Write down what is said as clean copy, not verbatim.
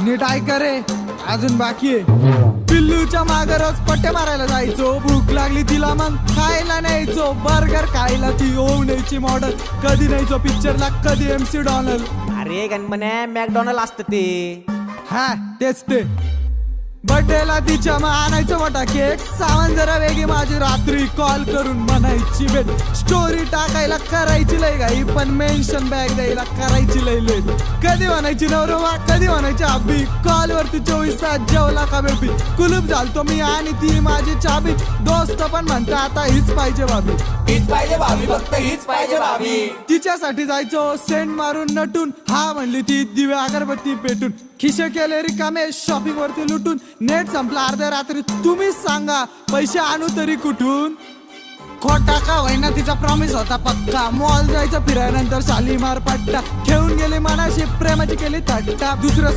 नीट ऐका रे, अजून बाकी आहे. पिल्लूच्या मागे रोज पट्टे मारायला जायचो, भूक लागली तिला मग खायला न्यायचो. बर्गर खायला ती होऊ न्यायची मॉडल, कधी न्यायचो पिक्चरला, कधी MC डॉनल. अरे गणपण्या मॅकडॉनल्ड असतं ते. हा तेच ते. बर्थडेला तिच्या मग आणायचं मोठा केक, सामान जरा वेगळी माझी, रात्री कॉल करून म्हणायची भेट. स्टोरी टाकायला करायची लय घाई, पण मेन्शन बॅग द्यायला करायची लय लेट. कधी म्हणायची नवरोबा, कधी म्हणायची अब्बी, कॉल वरती 24 तास जेवला का बेबी. कुलूप झालतो मी आणि ती माझी चाबी, दोस्त पण म्हणता आता हीच पाहिजे भाभी. हीच पाहिजे भाभी, फक्त हीच पाहिजे भाभी. तिच्यासाठी जायचो सेंट मारून नटून, हा म्हणली ती दिवे अगरबत्ती पेटून. खिशे केले रिकामे शॉपिंग वरती लुटून, नेट संपला अर्ध्या रात्री, तुम्हीच सांगा पैसे आणू तरी कुठून. खोटा का होईना तिचा प्रॉमिस होता पक्का, मॉल जायचं फिरायनंतर शालीमार पट्टा. घेऊन गेली मनाशी प्रेमाची केली थट्टा, दुसरं